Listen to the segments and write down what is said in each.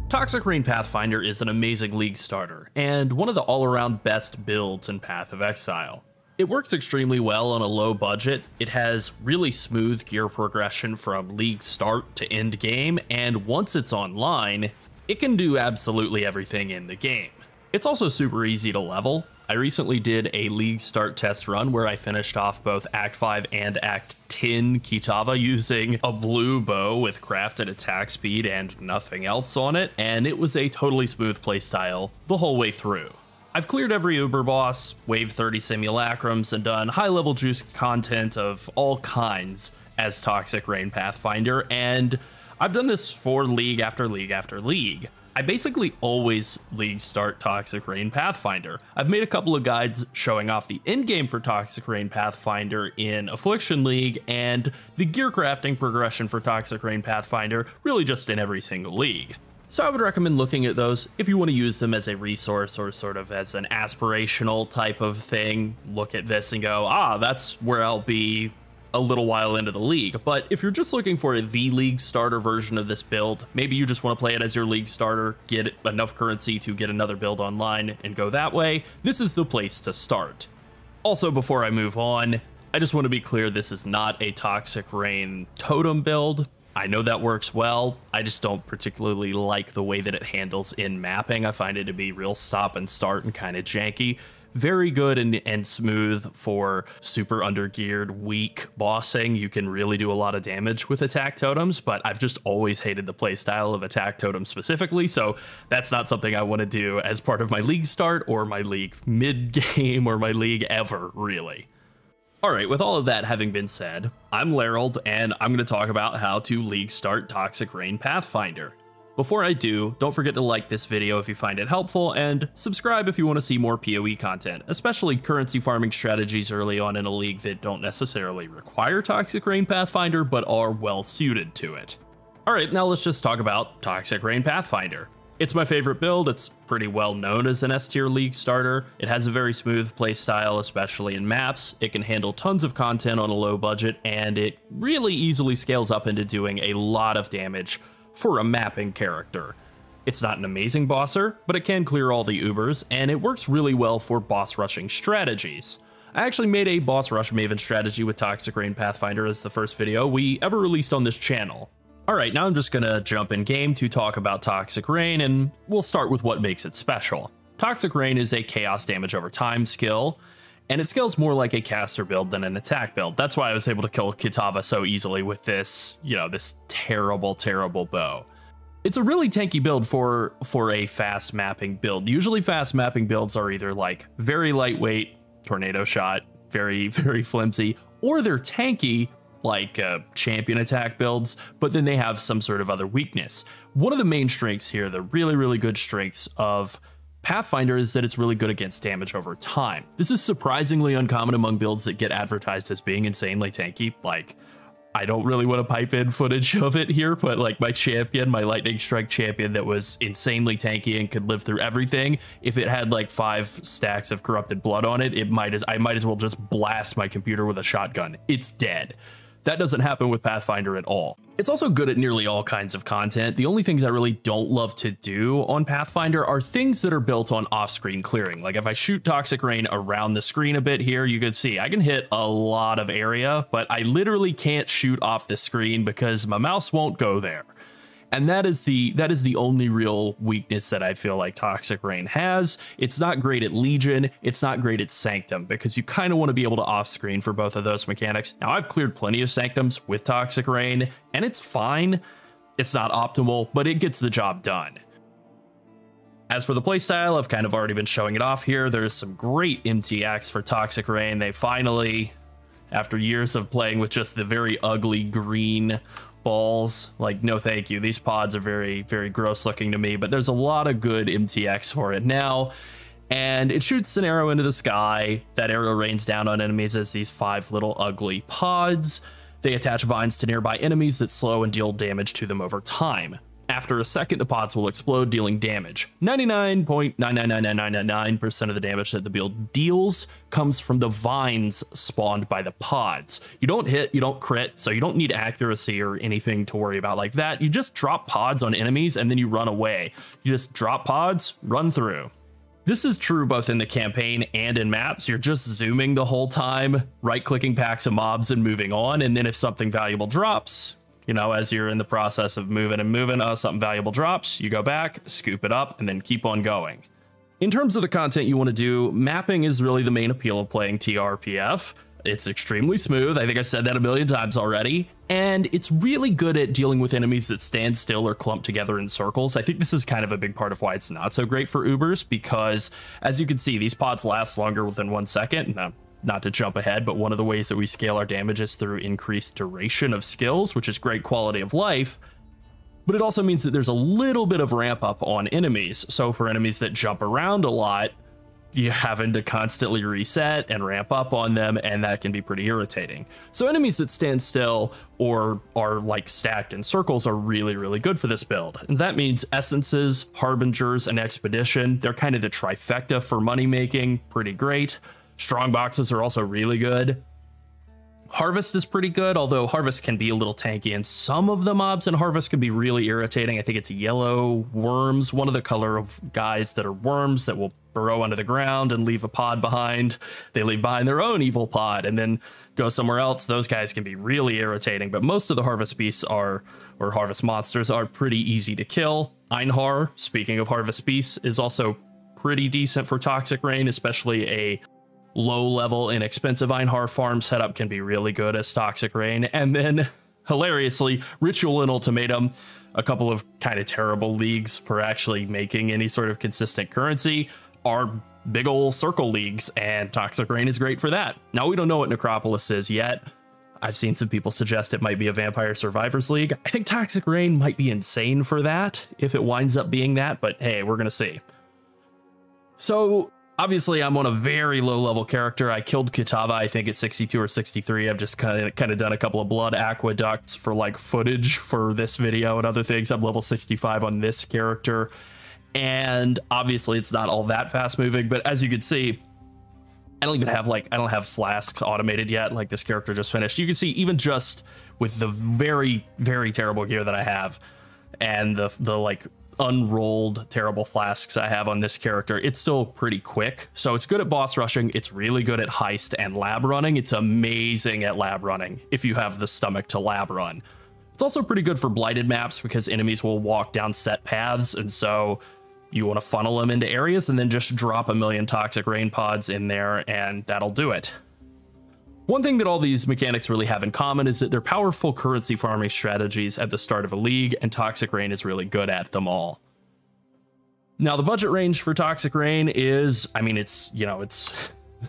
Toxic Rain Pathfinder is an amazing league starter, and one of the all-around best builds in Path of Exile. It works extremely well on a low budget, it has really smooth gear progression from league start to end game, and once it's online, it can do absolutely everything in the game. It's also super easy to level. I recently did a league start test run where I finished off both Act 5 and Act 10 Kitava using a blue bow with crafted attack speed and nothing else on it, and it was a totally smooth playstyle the whole way through. I've cleared every Uber boss, wave 30 simulacrums, and done high-level juice content of all kinds as Toxic Rain Pathfinder, and I've done this for league after league after league. I basically always league start Toxic Rain Pathfinder. I've made a couple of guides showing off the endgame for Toxic Rain Pathfinder in Affliction League, and the gear crafting progression for Toxic Rain Pathfinder really just in every single league. So I would recommend looking at those if you want to use them as a resource or sort of as an aspirational type of thing. Look at this and go, that's where I'll be a little while into the league. But if you're just looking for the league starter version of this build, maybe you just want to play it as your league starter, get enough currency to get another build online and go that way, this is the place to start. Also, before I move on, I just want to be clear, this is not a Toxic Rain totem build. I know that works well, I just don't particularly like the way that it handles in mapping. I find it to be real stop and start and kind of janky. Very good and smooth for super undergeared, weak bossing. You can really do a lot of damage with attack totems, but I've just always hated the playstyle of attack totems specifically, so that's not something I want to do as part of my league start or my league mid-game or my league ever, really. Alright, with all of that having been said, I'm Lerald, and I'm going to talk about how to league start Toxic Rain Pathfinder. Before I do, don't forget to like this video if you find it helpful, and subscribe if you want to see more PoE content, especially currency farming strategies early on in a league that don't necessarily require Toxic Rain Pathfinder, but are well suited to it. Alright, now let's just talk about Toxic Rain Pathfinder. It's my favorite build, it's pretty well known as an S-tier league starter, it has a very smooth playstyle, especially in maps, it can handle tons of content on a low budget, and it really easily scales up into doing a lot of damage for a mapping character. It's not an amazing bosser, but it can clear all the Ubers, and it works really well for boss rushing strategies. I actually made a boss rush maven strategy with Toxic Rain Pathfinder as the first video we ever released on this channel. Alright, now I'm just gonna jump in game to talk about Toxic Rain, and we'll start with what makes it special. Toxic Rain is a chaos damage over time skill, and it scales more like a caster build than an attack build. That's why I was able to kill Kitava so easily with this, this terrible, terrible bow. It's a really tanky build for a fast mapping build. Usually fast mapping builds are either like very lightweight, tornado shot, very, very flimsy, or they're tanky, like champion attack builds, but then they have some sort of other weakness. One of the main strengths here, the really, really good strengths of Pathfinder, is that it's really good against damage over time. This is surprisingly uncommon among builds that get advertised as being insanely tanky. Like, I don't really want to pipe in footage of it here, but like my champion, my Lightning Strike champion that was insanely tanky and could live through everything, if it had like 5 stacks of corrupted blood on it, I might as well just blast my computer with a shotgun. It's dead. That doesn't happen with Pathfinder at all. It's also good at nearly all kinds of content. The only things I really don't love to do on Pathfinder are things that are built on off-screen clearing. Like if I shoot Toxic Rain around the screen a bit here, you can see I can hit a lot of area, but I literally can't shoot off the screen because my mouse won't go there. And that is the only real weakness that I feel like Toxic Rain has. It's not great at Legion, it's not great at Sanctum, because you kind of want to be able to off-screen for both of those mechanics. Now, I've cleared plenty of Sanctums with Toxic Rain, and it's fine. It's not optimal, but it gets the job done. As for the playstyle, I've kind of already been showing it off here. There's some great MTX for Toxic Rain. They finally, after years of playing with just the very ugly green balls, like, no thank you, these pods are very, very gross looking to me, but there's a lot of good MTX for it now, and it shoots an arrow into the sky. That arrow rains down on enemies as these 5 little ugly pods. They attach vines to nearby enemies that slow and deal damage to them over time. After a second, the pods will explode, dealing damage. 99.9999999% of the damage that the build deals comes from the vines spawned by the pods. You don't hit, you don't crit, so you don't need accuracy or anything to worry about like that. You just drop pods on enemies and then you run away. You just drop pods, run through. This is true both in the campaign and in maps. You're just zooming the whole time, right-clicking packs of mobs and moving on, and then if something valuable drops, you know, as you're in the process of moving, something valuable drops, you go back, scoop it up, and then keep on going. In terms of the content you want to do, mapping is really the main appeal of playing TRPF. It's extremely smooth. I think I said that a million times already. And it's really good at dealing with enemies that stand still or clump together in circles. I think this is kind of a big part of why it's not so great for Ubers, because as you can see, these pods last longer than 1 second. Now, not to jump ahead, but one of the ways that we scale our damage is through increased duration of skills, which is great quality of life. But it also means that there's a little bit of ramp up on enemies. So for enemies that jump around a lot, you're having to constantly reset and ramp up on them, and that can be pretty irritating. So enemies that stand still or are like stacked in circles are really, really good for this build. And that means essences, harbingers, and expedition. They're kind of the trifecta for money making, pretty great. Strong boxes are also really good. Harvest is pretty good, although Harvest can be a little tanky, and some of the mobs in Harvest can be really irritating. I think it's yellow worms, one of the color of guys that are worms that will burrow under the ground and leave a pod behind. They leave behind their own evil pod and then go somewhere else. Those guys can be really irritating, but most of the Harvest beasts or Harvest monsters are pretty easy to kill. Einhar, speaking of Harvest beasts, is also pretty decent for Toxic Rain, especially a low-level, inexpensive Einhar farm setup can be really good as Toxic Rain. And then, hilariously, Ritual and Ultimatum, a couple of kind of terrible leagues for actually making any sort of consistent currency, are big ol' circle leagues, and Toxic Rain is great for that. Now, we don't know what Necropolis is yet. I've seen some people suggest it might be a Vampire Survivors League. I think Toxic Rain might be insane for that, if it winds up being that, but hey, we're gonna see. So, obviously, I'm on a very low-level character. I killed Kitava, I think, at 62 or 63. I've just kind of done a couple of blood aqueducts for, like, footage for this video and other things. I'm level 65 on this character. And obviously, it's not all that fast-moving. But as you can see, I don't have Flasks automated yet, like this character just finished. You can see, even just with the very, very terrible gear that I have, and the like, unrolled terrible flasks I have on this character, it's still pretty quick. So it's good at boss rushing, it's really good at heist and lab running. It's amazing at lab running if you have the stomach to lab run. It's also pretty good for blighted maps because enemies will walk down set paths, and so you want to funnel them into areas and then just drop a million Toxic Rain pods in there, and that'll do it. One thing that all these mechanics really have in common is that they're powerful currency farming strategies at the start of a league, and Toxic Rain is really good at them all. Now, the budget range for Toxic Rain is, I mean, it's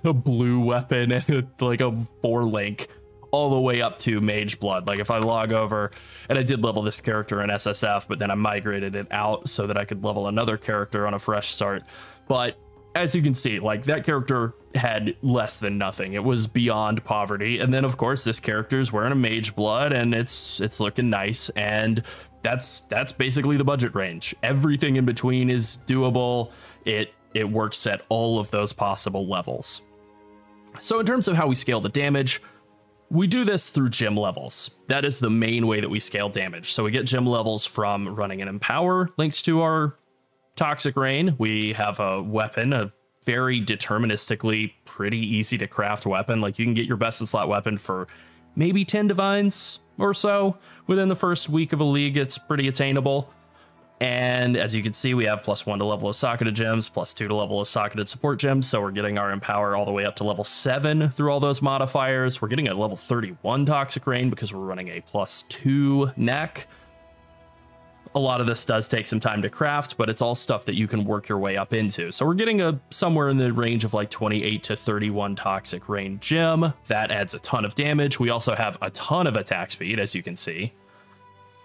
a blue weapon and like a 4-link all the way up to Mage Blood. Like if I log over, and I did level this character in SSF, but then I migrated it out so that I could level another character on a fresh start. But as you can see, like that character had less than nothing. It was beyond poverty. And then of course this character's wearing a Mage Blood and it's looking nice. And that's basically the budget range. Everything in between is doable. It works at all of those possible levels. So in terms of how we scale the damage, we do this through gem levels. That is the main way that we scale damage. So we get gem levels from running an Empower linked to our Toxic Rain. We have a weapon, a very deterministically pretty easy to craft weapon. Like you can get your best in slot weapon for maybe 10 divines or so within the first week of a league. It's pretty attainable. And as you can see, we have +1 to level of socketed gems, +2 to level of socketed support gems. So we're getting our Empower all the way up to level 7 through all those modifiers. We're getting a level 31 Toxic Rain because we're running a +2 neck. A lot of this does take some time to craft, but it's all stuff that you can work your way up into. So we're getting somewhere in the range of like 28 to 31 Toxic Rain gem. That adds a ton of damage. We also have a ton of attack speed, as you can see.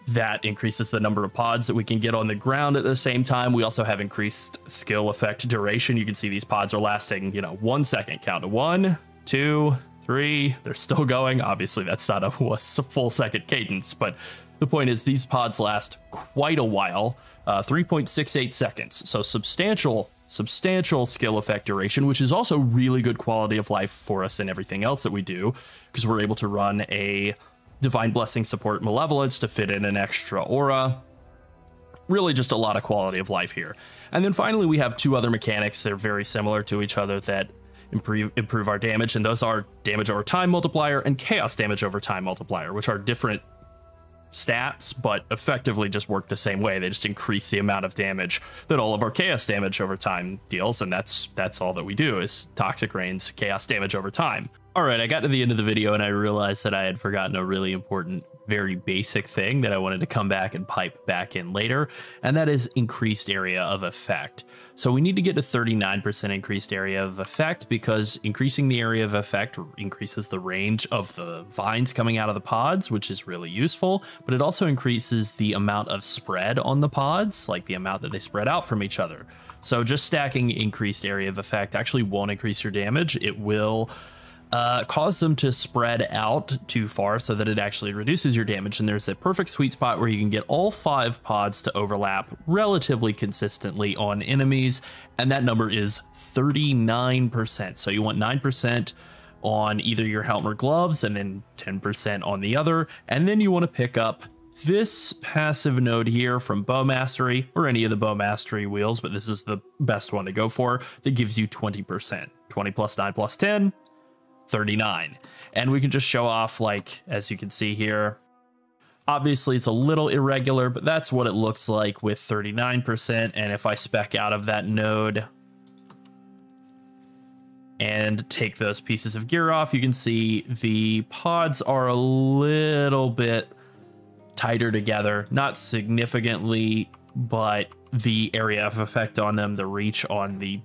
That increases the number of pods that we can get on the ground at the same time. We also have increased skill effect duration. You can see these pods are lasting, 1 second. Count to 1, 2, 3. They're still going. Obviously, that's not a full second cadence, but The point is these pods last quite a while, 3.68 seconds. So substantial skill effect duration, which is also really good quality of life for us in everything else that we do, because we're able to run a Divine Blessing support Malevolence to fit in an extra aura. Really just a lot of quality of life here. And then finally, we have two other mechanics that are very similar to each other that improve our damage, and those are damage over time multiplier and chaos damage over time multiplier, which are different stats, but effectively just work the same way. They just increase the amount of damage that all of our chaos damage over time deals, and that's all that we do is Toxic Rain's chaos damage over time. All right, I got to the end of the video and I realized that I had forgotten a really important, very basic thing that I wanted to come back and pipe back in later, and that is increased area of effect. So we need to get to 39% increased area of effect, because increasing the area of effect increases the range of the vines coming out of the pods, which is really useful, but it also increases the amount of spread on the pods, like the amount that they spread out from each other. So just stacking increased area of effect actually won't increase your damage. It will cause them to spread out too far so that it actually reduces your damage. And there's a perfect sweet spot where you can get all 5 pods to overlap relatively consistently on enemies, and that number is 39%. So you want 9% on either your helmet or gloves, and then 10% on the other, and then you want to pick up this passive node here from Bow Mastery, or any of the Bow Mastery wheels, but this is the best one to go for, that gives you 20%. 20 plus 9 plus 10, 39. And we can just show off, like, as you can see here, obviously it's a little irregular, but that's what it looks like with 39%. And if I spec out of that node and take those pieces of gear off, you can see the pods are a little bit tighter together, not significantly, but the area of effect on them, the reach on the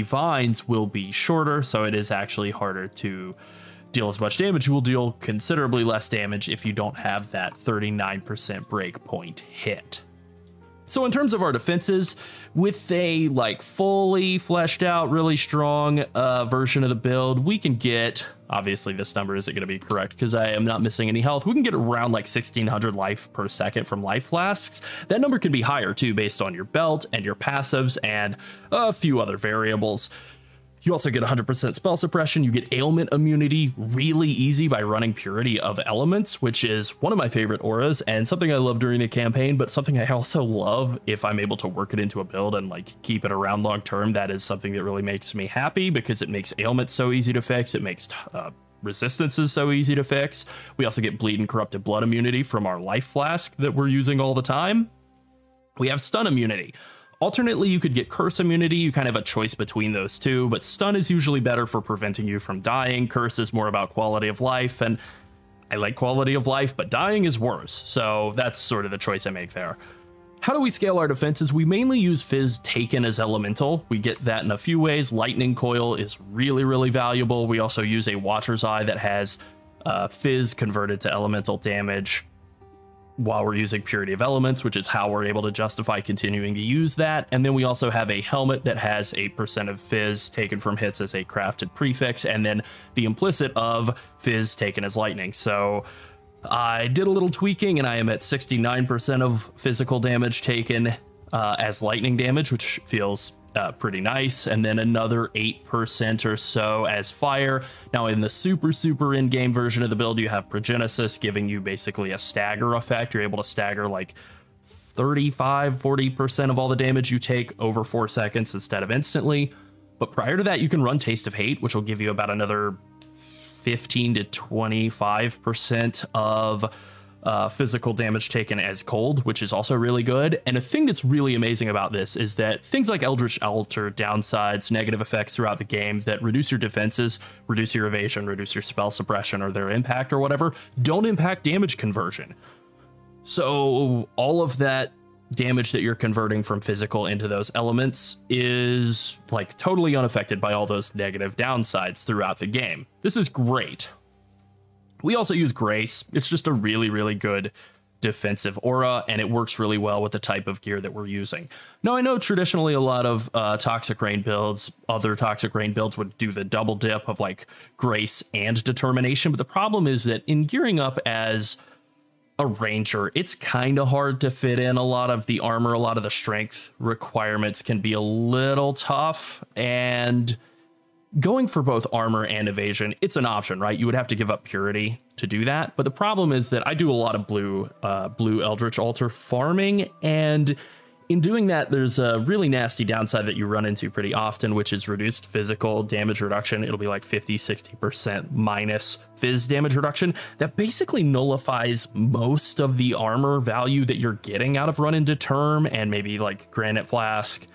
vines will be shorter, so it is actually harder to deal as much damage. You will deal considerably less damage if you don't have that 39% breakpoint hit. So in terms of our defenses, with a like fully fleshed out, really strong version of the build, we can get, obviously this number isn't going to be correct because I am not missing any health, we can get around like 1600 life per second from life flasks. That number can be higher too based on your belt and your passives and a few other variables. You also get 100% spell suppression. You get ailment immunity really easy by running Purity of Elements, which is one of my favorite auras and something I love during the campaign, but something I also love if I'm able to work it into a build and like keep it around long term. That is something that really makes me happy because it makes ailments so easy to fix. It makes resistances so easy to fix. We also get Bleed and Corrupted Blood immunity from our life flask that we're using all the time. We have stun immunity. Alternately, you could get curse immunity. You kind of have a choice between those two, but stun is usually better for preventing you from dying. Curse is more about quality of life, and I like quality of life, but dying is worse. So that's sort of the choice I make there. How do we scale our defenses? We mainly use Fizz taken as elemental. We get that in a few ways. Lightning Coil is really, really valuable. We also use a Watcher's Eye that has Fizz converted to elemental damage while we're using Purity of Elements, which is how we're able to justify continuing to use that. And then we also have a helmet that has 8% of Fizz taken from hits as a crafted prefix, and then the implicit of Fizz taken as lightning. So I did a little tweaking and I am at 69% of physical damage taken as lightning damage, which feels pretty nice, and then another 8% or so as fire. Now in the super in-game version of the build, you have Progenesis giving you basically a stagger effect. You're able to stagger like 35-40% of all the damage you take over 4 seconds instead of instantly. But prior to that, you can run Taste of Hate, which will give you about another 15 to 25% of physical damage taken as cold, which is also really good. And a thing that's really amazing about this is that things like Eldritch Altar downsides, negative effects throughout the game that reduce your defenses, reduce your evasion, reduce your spell suppression or their impact or whatever, don't impact damage conversion. So all of that damage that you're converting from physical into those elements is like totally unaffected by all those negative downsides throughout the game. This is great. We also use Grace. It's just a really, really good defensive aura, and it works really well with the type of gear that we're using. Now, I know traditionally a lot of Toxic Rain builds, other Toxic Rain builds would do the double dip of like Grace and Determination, but the problem is that in gearing up as a ranger, it's kind of hard to fit in a lot of the armor. A lot of the strength requirements can be a little tough, and going for both armor and evasion, it's an option, right? You would have to give up purity to do that. But the problem is that I do a lot of blue Eldritch Altar farming, and in doing that, there's a really nasty downside that you run into pretty often, which is reduced physical damage reduction. It'll be like 50-60% minus phys damage reduction. That basically nullifies most of the armor value that you're getting out of Run into Term and maybe like Granite Flask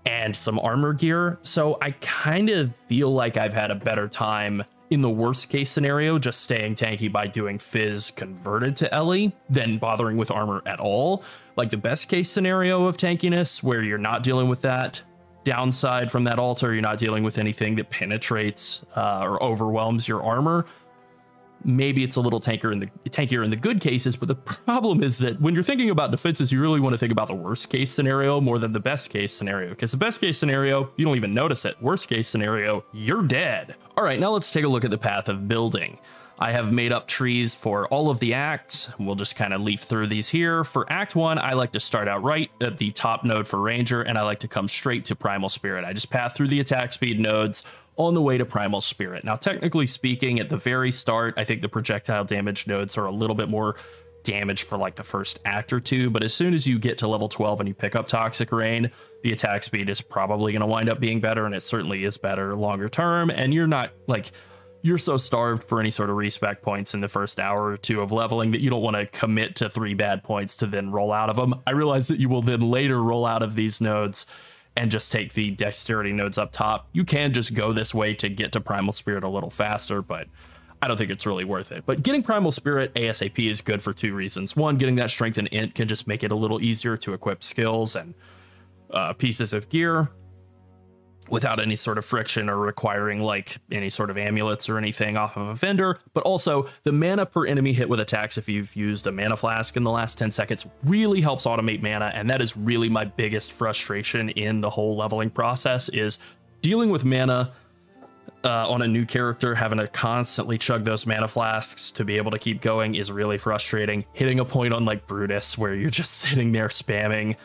and some armor gear. So I kind of feel like I've had a better time in the worst case scenario just staying tanky by doing Fizz converted to Ellie than bothering with armor at all. Like the best case scenario of tankiness, where you're not dealing with that downside from that altar, you're not dealing with anything that penetrates or overwhelms your armor. Maybe it's a little tankier in the good cases, but the problem is that when you're thinking about defenses, you really want to think about the worst case scenario more than the best case scenario, because the best case scenario, you don't even notice it. Worst case scenario, you're dead. All right, now let's take a look at the path of building. I have made up trees for all of the acts. We'll just kind of leaf through these here. For Act 1, I like to start out right at the top node for Ranger, and I like to come straight to Primal Spirit. I just path through the attack speed nodes on the way to Primal Spirit. Now, technically speaking, at the very start, I think the projectile damage nodes are a little bit more damage for like the first act or two, but as soon as you get to level 12 and you pick up Toxic Rain, the attack speed is probably going to wind up being better, and it certainly is better longer term, and you're not like... You're so starved for any sort of respec points in the first hour or two of leveling that you don't want to commit to 3 bad points to then roll out of them. I realize that you will then later roll out of these nodes and just take the dexterity nodes up top. You can just go this way to get to Primal Spirit a little faster, but I don't think it's really worth it. But getting Primal Spirit ASAP is good for 2 reasons. One, getting that strength and int can just make it a little easier to equip skills and pieces of gear without any sort of friction or requiring like any sort of amulets or anything off of a vendor. But also the mana per enemy hit with attacks, if you've used a mana flask in the last 10 seconds, really helps automate mana. And that is really my biggest frustration in the whole leveling process, is dealing with mana on a new character. Having to constantly chug those mana flasks to be able to keep going is really frustrating. Hitting a point on like Brutus where you're just sitting there spamming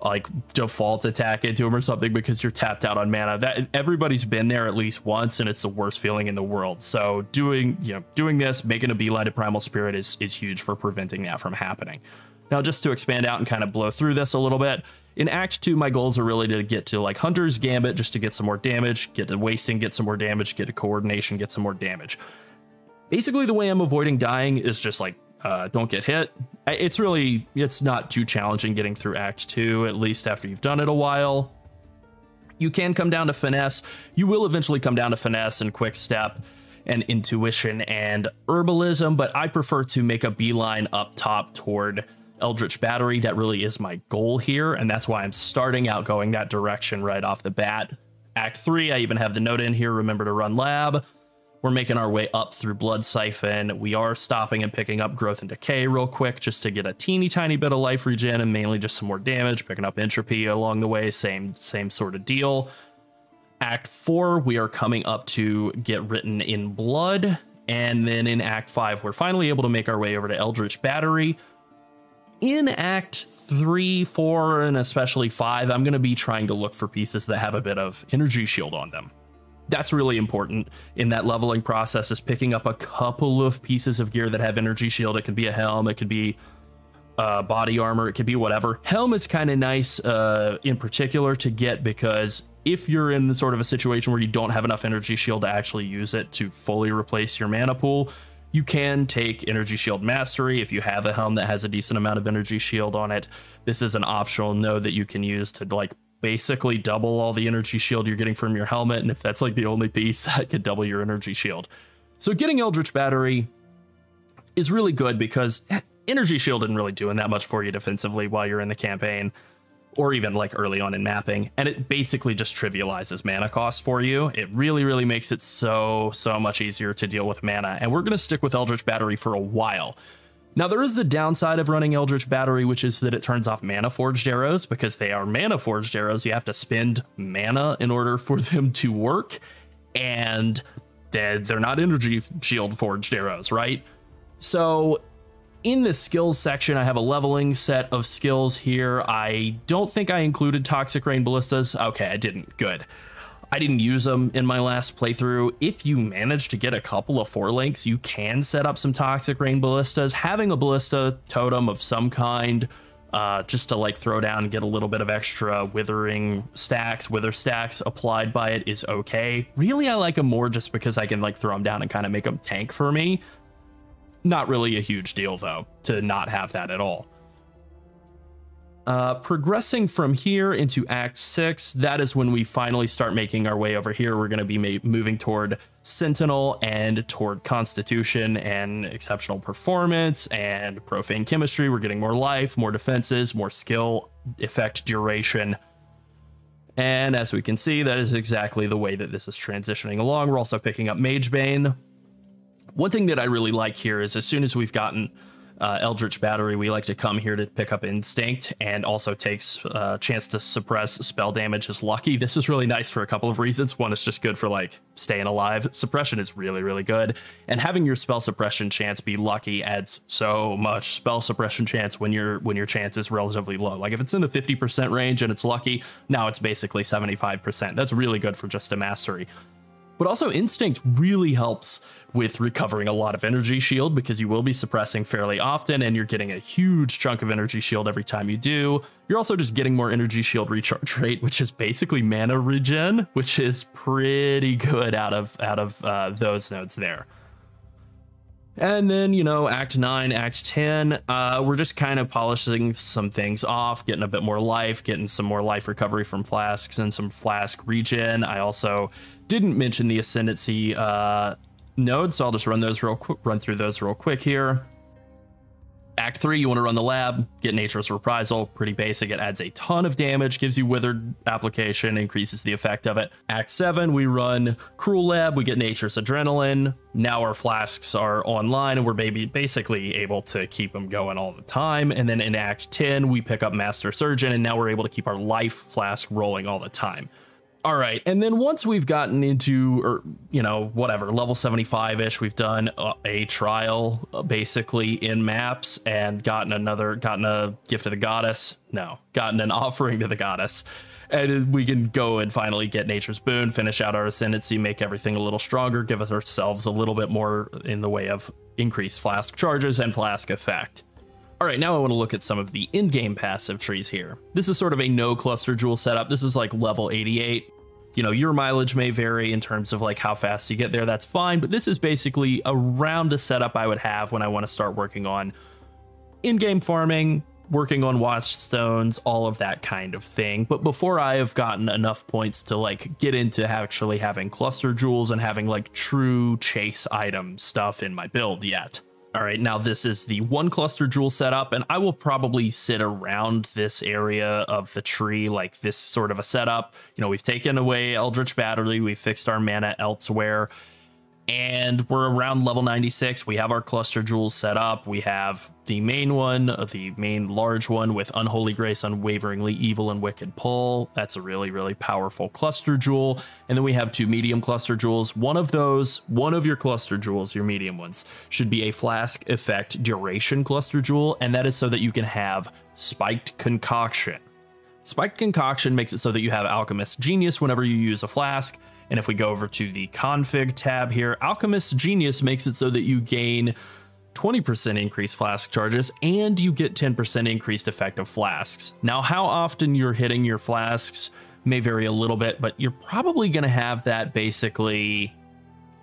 like default attack into him or something because you're tapped out on mana. That everybody's been there at least once, and it's the worst feeling in the world. So doing this, making a beeline to Primal Spirit is huge for preventing that from happening. Now, just to expand out and kind of blow through this a little bit, in Act 2, my goals are really to get to like Hunter's Gambit just to get some more damage, get to Wasting, get some more damage, get to Coordination, get some more damage. Basically, the way I'm avoiding dying is just like don't get hit. It's not too challenging getting through Act 2, at least after you've done it a while. You can come down to Finesse. You will eventually come down to Finesse and Quick Step and Intuition and Herbalism, but I prefer to make a beeline up top toward Eldritch Battery. That really is my goal here, and that's why I'm starting out going that direction right off the bat. Act 3, I even have the note in here, remember to run lab. We're making our way up through Blood Siphon. We are stopping and picking up Growth and Decay real quick just to get a teeny tiny bit of life regen and mainly just some more damage, picking up Entropy along the way, same sort of deal. Act 4, we are coming up to get Written in Blood, and then in Act 5, we're finally able to make our way over to Eldritch Battery. In Act 3, 4, and especially 5, I'm going to be trying to look for pieces that have a bit of Energy Shield on them. That's really important in that leveling process, is picking up a couple of pieces of gear that have Energy Shield. It could be a helm, it could be body armor, it could be whatever. Helm is kind of nice in particular to get, because if you're in the sort of a situation where you don't have enough Energy Shield to actually use it to fully replace your mana pool, you can take Energy Shield Mastery if you have a helm that has a decent amount of Energy Shield on it. This is an optional node that you can use to like basically double all the Energy Shield you're getting from your helmet, and if that's like the only piece, that could double your Energy Shield. So getting Eldritch Battery is really good because Energy Shield isn't really doing that much for you defensively while you're in the campaign, or even like early on in mapping, and it basically just trivializes mana cost for you. It really makes it so much easier to deal with mana, and we're going to stick with Eldritch Battery for a while. Now, there is the downside of running Eldritch Battery, which is that it turns off Mana Forged Arrows. Because they are Mana Forged Arrows, you have to spend mana in order for them to work, and they're not Energy Shield Forged Arrows, right? So In the skills section, I have a leveling set of skills here. I don't think I included Toxic Rain Ballistas. Okay, I didn't. Good. I didn't use them in my last playthrough. If you manage to get a couple of 4 links, you can set up some Toxic Rain Ballistas. Having a ballista totem of some kind, just to like throw down and get a little bit of extra wither stacks applied by it is okay. Really, I like them more just because I can like throw them down and kind of make them tank for me. Not really a huge deal though, to not have that at all. Progressing from here into Act 6, that is when we finally start making our way over here. We're going to be moving toward Sentinel and toward Constitution and exceptional performance and profane chemistry. We're getting more life, more defenses, more skill, effect duration. And as we can see, that is exactly the way that this is transitioning along. We're also picking up Magebane. One thing that I really like here is as soon as we've gotten Eldritch Battery, we like to come here to pick up Instinct, and also takes a chance to suppress spell damage as lucky. This is really nice for a couple of reasons. One, it's just good for like staying alive. Suppression is really, really good. And having your spell suppression chance be lucky adds so much spell suppression chance when your chance is relatively low. Like if it's in the 50% range and it's lucky, now it's basically 75%. That's really good for just a mastery. But also Instinct really helps with recovering a lot of energy shield, because you will be suppressing fairly often and you're getting a huge chunk of energy shield every time you do. You're also just getting more energy shield recharge rate, which is basically mana regen, which is pretty good out of those nodes there. And then, you know, Act 9, Act 10, we're just kind of polishing some things off, getting a bit more life, getting some more life recovery from Flasks and some Flask regen. I also didn't mention the Ascendancy nodes, so I'll just run through those real quick here. Act 3, you want to run the lab, get Nature's Reprisal, pretty basic. It adds a ton of damage, gives you Withered application, increases the effect of it. Act 7, we run Cruel Lab, we get Nature's Adrenaline. Now our Flasks are online and we're basically able to keep them going all the time. And then in Act 10, we pick up Master Surgeon, and now we're able to keep our life flask rolling all the time. All right, and then once we've gotten into, or you know, whatever, level 75-ish, we've done a trial basically in maps and gotten a gift to the goddess. No, gotten an offering to the goddess. And we can go and finally get Nature's Boon, finish out our Ascendancy, make everything a little stronger, give ourselves a little bit more in the way of increased Flask charges and Flask effect. All right, now I want to look at some of the in-game passive trees here. This is sort of a no cluster jewel setup. This is like level 88. You know, your mileage may vary in terms of like how fast you get there. That's fine, but this is basically around a setup I would have when I want to start working on in-game farming, working on watchstones, all of that kind of thing. But before I have gotten enough points to like get into actually having cluster jewels and having like true chase item stuff in my build yet. All right, now this is the 1 cluster jewel setup, and I will probably sit around this area of the tree like this sort of a setup. You know, we've taken away Eldritch Battery, we've fixed our mana elsewhere, and we're around level 96. We have our cluster jewels set up. We have the main one, the main large one with Unholy Grace, Unwaveringly Evil, and Wicked Pull. That's a really, really powerful cluster jewel. And then we have 2 medium cluster jewels. One of your cluster jewels, your medium ones, should be a Flask effect duration cluster jewel, and that is so that you can have Spiked Concoction. Spiked Concoction makes it so that you have Alchemist Genius whenever you use a Flask. And if we go over to the config tab here, Alchemist Genius makes it so that you gain 20% increased flask charges and you get 10% increased effective flasks. Now, how often you're hitting your flasks may vary a little bit, but you're probably going to have that basically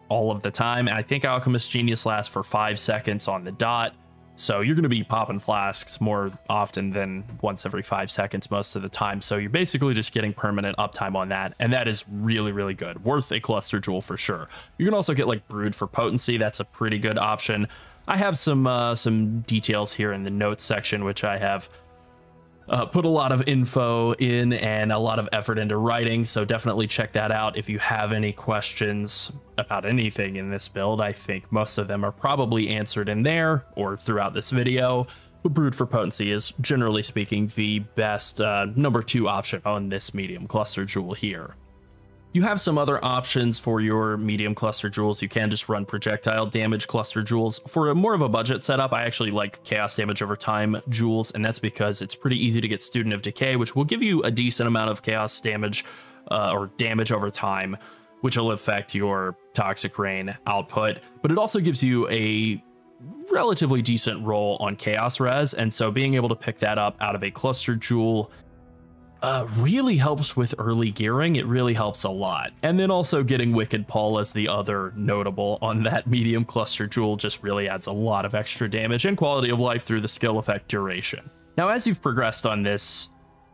all of the time. And I think Alchemist Genius lasts for 5 seconds on the dot. So you're going to be popping flasks more often than once every 5 seconds most of the time. So you're basically just getting permanent uptime on that. And that is really, really good. Worth a cluster jewel for sure. You can also get like Brood for potency. That's a pretty good option. I have some details here in the notes section, which I have put a lot of info in and a lot of effort into writing, so definitely check that out if you have any questions about anything in this build. I think most of them are probably answered in there or throughout this video, but Brood for Potency is, generally speaking, the best number 2 option on this medium cluster jewel here. You have some other options for your medium cluster jewels. You can just run projectile damage cluster jewels. For a more of a budget setup, I actually like chaos damage over time jewels, and that's because it's pretty easy to get Student of Decay, which will give you a decent amount of chaos damage or damage over time, which will affect your Toxic Rain output, but it also gives you a relatively decent roll on chaos res, and so being able to pick that up out of a cluster jewel really helps with early gearing. It really helps a lot. And then also getting Wicked Paul as the other notable on that medium cluster jewel just really adds a lot of extra damage and quality of life through the skill effect duration. Now, as you've progressed on this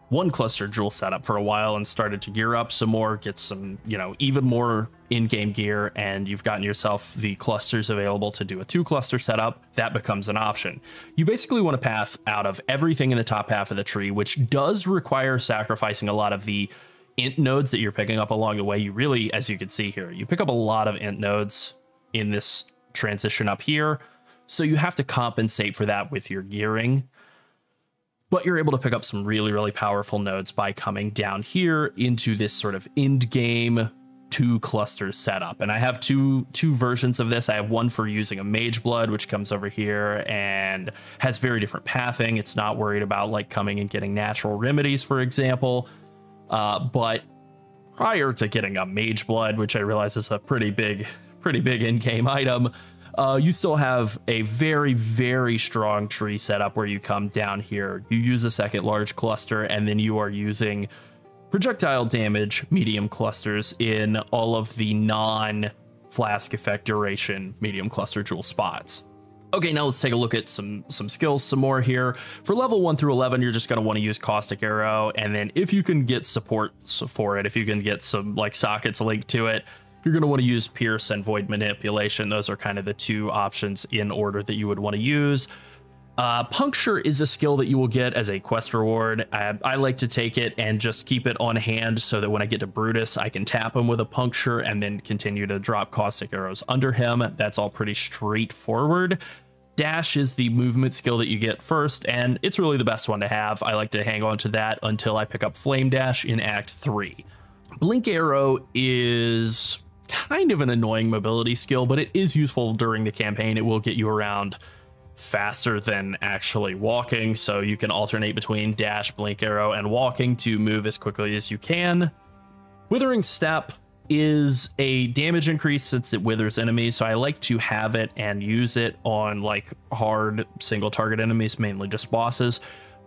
one cluster jewel setup for a while and started to gear up some more, get some, even more in-game gear, and you've gotten yourself the clusters available to do a 2-cluster setup, that becomes an option. You basically want to path out of everything in the top half of the tree, which does require sacrificing a lot of the int nodes that you're picking up along the way. You really, as you can see here, you pick up a lot of int nodes in this transition up here, so you have to compensate for that with your gearing. But you're able to pick up some really, really powerful nodes by coming down here into this sort of end game 2 clusters setup. And I have two versions of this. I have one for using a Mage Blood, which comes over here and has very different pathing. It's not worried about like coming and getting natural remedies, for example. But prior to getting a Mage Blood, which I realize is a pretty big in-game item, you still have a very, very strong tree setup where you come down here, you use a second large cluster, and then you are using projectile damage medium clusters in all of the non-flask effect duration medium cluster jewel spots. Okay, now let's take a look at some skills some more here. For level 1 through 11, you're just going to want to use Caustic Arrow, and then if you can get support for it, if you can get some like sockets linked to it, you're going to want to use Pierce and Void Manipulation. Those are kind of the 2 options in order that you would want to use. Puncture is a skill that you will get as a quest reward. I like to take it and just keep it on hand so that when I get to Brutus, I can tap him with a Puncture and then continue to drop Caustic Arrows under him. That's all pretty straightforward. Dash is the movement skill that you get first, and it's really the best one to have. I like to hang on to that until I pick up Flame Dash in Act 3. Blink Arrow is kind of an annoying mobility skill, but it is useful during the campaign. It will get you around faster than actually walking, so you can alternate between dash, blink arrow, and walking to move as quickly as you can. Withering Step is a damage increase since it withers enemies, so I like to have it and use it on like hard single target enemies, mainly just bosses.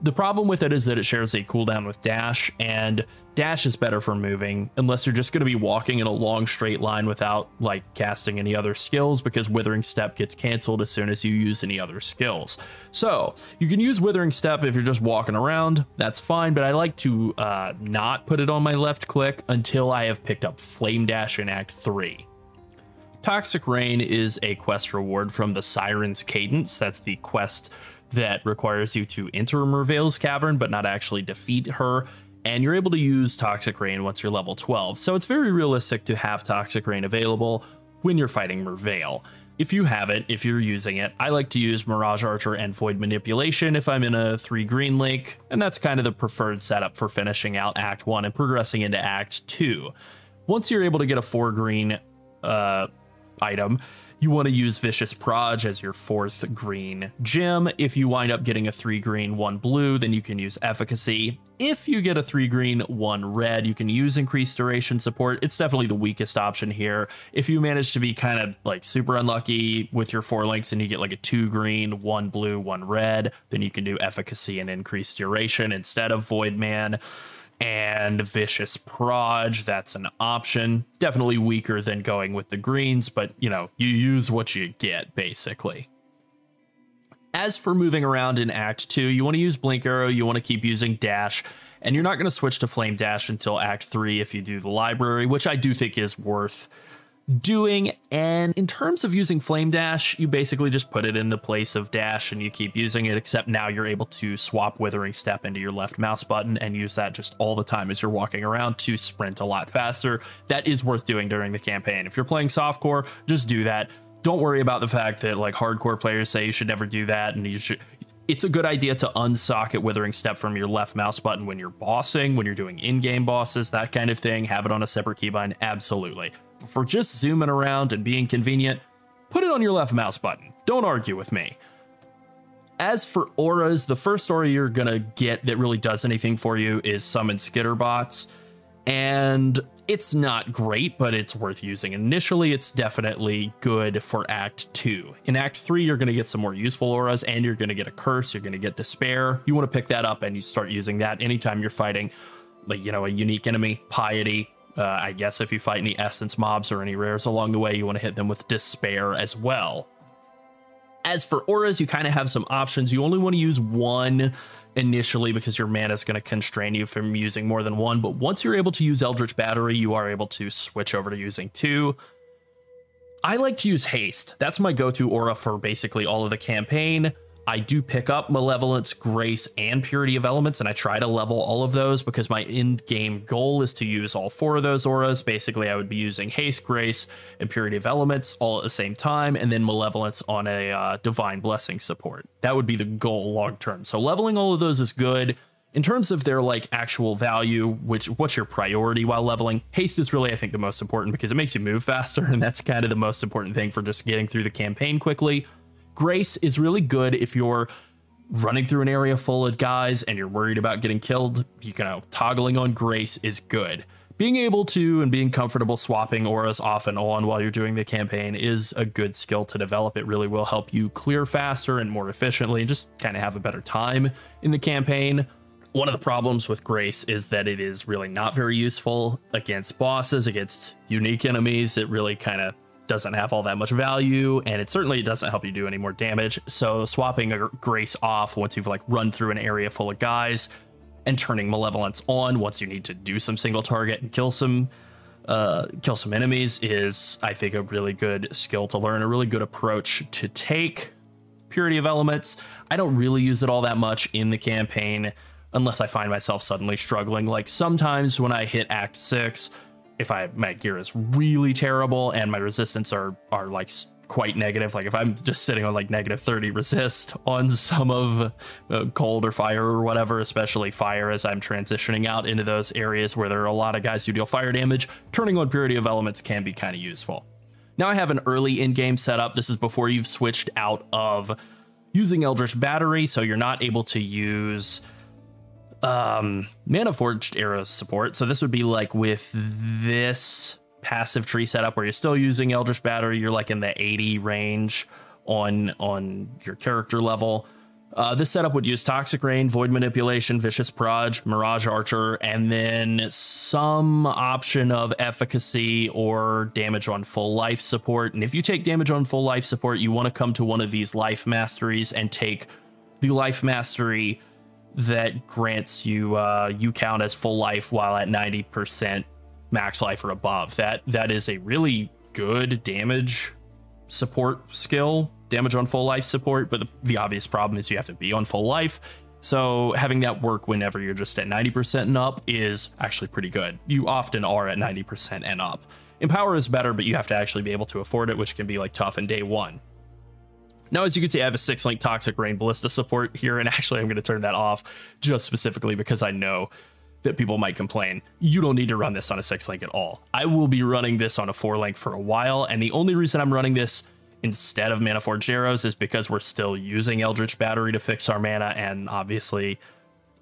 The problem with it is that it shares a cooldown with dash, and dash is better for moving unless you're just going to be walking in a long straight line without like casting any other skills, because Withering Step gets canceled as soon as you use any other skills. So you can use Withering Step if you're just walking around, that's fine, but I like to not put it on my left click until I have picked up Flame Dash in Act 3. Toxic Rain is a quest reward from the Siren's Cadence. That's the quest that requires you to enter Merveil's Cavern, but not actually defeat her. And you're able to use Toxic Rain once you're level 12. So it's very realistic to have Toxic Rain available when you're fighting Merveil. If you have it, if you're using it, I like to use Mirage Archer and Void Manipulation if I'm in a 3 green link. And that's kind of the preferred setup for finishing out Act 1 and progressing into Act 2. Once you're able to get a 4 green item, you want to use Vicious Proj as your 4th green gem. If you wind up getting a 3 green, 1 blue, then you can use Efficacy. If you get a 3 green, 1 red, you can use Increased Duration Support. It's definitely the weakest option here. If you manage to be kind of like super unlucky with your 4 links and you get like a 2 green, 1 blue, 1 red, then you can do Efficacy and Increased Duration instead of Void Man. And Vicious Proj, that's an option. Definitely weaker than going with the greens, but you know, you use what you get basically. As for moving around in Act 2, you want to use Blink Arrow, you want to keep using Dash, and you're not going to switch to Flame Dash until Act 3 if you do the library, which I do think is worth doing. And in terms of using Flame Dash, you basically just put it in the place of Dash and you keep using it, except now you're able to swap Withering Step into your left mouse button and use that just all the time as you're walking around to sprint a lot faster. That is worth doing during the campaign. If you're playing softcore, just do that. Don't worry about the fact that like hardcore players say you should never do that, and It's a good idea to unsocket Withering Step from your left mouse button when you're bossing, when you're doing in-game bosses, that kind of thing. Have it on a separate keybind, absolutely. But for just zooming around and being convenient, put it on your left mouse button. Don't argue with me. As for auras, the first aura you're gonna get that really does anything for you is Summon Skitterbots, and it's not great, but it's worth using. Initially, it's definitely good for Act 2. In Act 3, you're gonna get some more useful auras, and you're gonna get a Curse, you're gonna get Despair. You wanna pick that up and you start using that anytime you're fighting, like, you know, a unique enemy, Piety. I guess if you fight any Essence mobs or any rares along the way, you wanna hit them with Despair as well. As for auras, you kind of have some options. You only want to use one initially because your mana is going to constrain you from using more than one. But once you're able to use Eldritch Battery, you are able to switch over to using two. I like to use Haste. That's my go-to aura for basically all of the campaign. I do pick up Malevolence, Grace, and Purity of Elements, and I try to level all of those because my end-game goal is to use all four of those auras. Basically, I would be using Haste, Grace, and Purity of Elements all at the same time, and then Malevolence on a Divine Blessing support. That would be the goal long-term. So leveling all of those is good. In terms of their like actual value, what's your priority while leveling? Haste is really, I think, the most important because it makes you move faster, and that's kind of the most important thing for just getting through the campaign quickly. Grace is really good if you're running through an area full of guys and you're worried about getting killed. You know, toggling on Grace is good. Being able to and being comfortable swapping auras off and on while you're doing the campaign is a good skill to develop. It really will help you clear faster and more efficiently and just kind of have a better time in the campaign. One of the problems with Grace is that it is really not very useful against bosses, against unique enemies. It really kind of doesn't have all that much value, and it certainly doesn't help you do any more damage. So swapping a Grace off once you've like run through an area full of guys and turning Malevolence on once you need to do some single target and kill some enemies is, I think, a really good skill to learn, a really good approach to take. Purity of Elements, I don't really use it all that much in the campaign unless I find myself suddenly struggling. Like sometimes when I hit Act 6, if my gear is really terrible and my resistance are like quite negative, like if I'm just sitting on like -30 resist on some of cold or fire or whatever, especially fire, as I'm transitioning out into those areas where there are a lot of guys who deal fire damage, turning on Purity of Elements can be kind of useful. Now I have an early in-game setup. This is before you've switched out of using Eldritch Battery, so you're not able to use Mana Forged Arrows support. So this would be like with this passive tree setup where you're still using Eldritch Battery, you're like in the 80 range on your character level. This setup would use Toxic Rain, Void Manipulation, Vicious Proj, Mirage Archer, and then some option of Efficacy or Damage on Full Life support. And if you take Damage on Full Life support, you want to come to one of these Life Masteries and take the Life Mastery that grants you you count as full life while at 90% max life or above. That is a really good damage support skill, damage on full life support, but the obvious problem is you have to be on full life. So having that work whenever you're just at 90% and up is actually pretty good. You often are at 90% and up. Empower is better, but you have to actually be able to afford it, which can be like tough in day one. Now, as you can see, I have a 6-link Toxic Rain Ballista support here, and actually I'm going to turn that off just specifically because I know that people might complain. You don't need to run this on a 6-link at all. I will be running this on a 4-link for a while, and the only reason I'm running this instead of Mana Forged Arrows is because we're still using Eldritch Battery to fix our mana, and obviously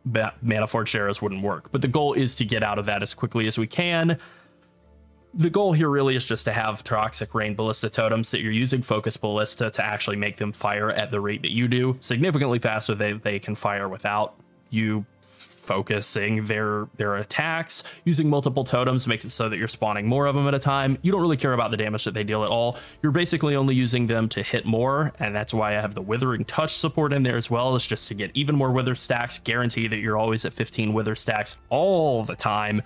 Mana Forged Arrows wouldn't work. But the goal is to get out of that as quickly as we can. The goal here really is just to have Toxic Rain Ballista totems that you're using Focus Ballista to actually make them fire at the rate that you do, significantly faster than they can fire without you focusing their attacks. Using multiple totems makes it so that you're spawning more of them at a time. You don't really care about the damage that they deal at all. You're basically only using them to hit more, and that's why I have the Withering Touch support in there as well, is just to get even more Wither stacks, guarantee that you're always at 15 Wither stacks all the time.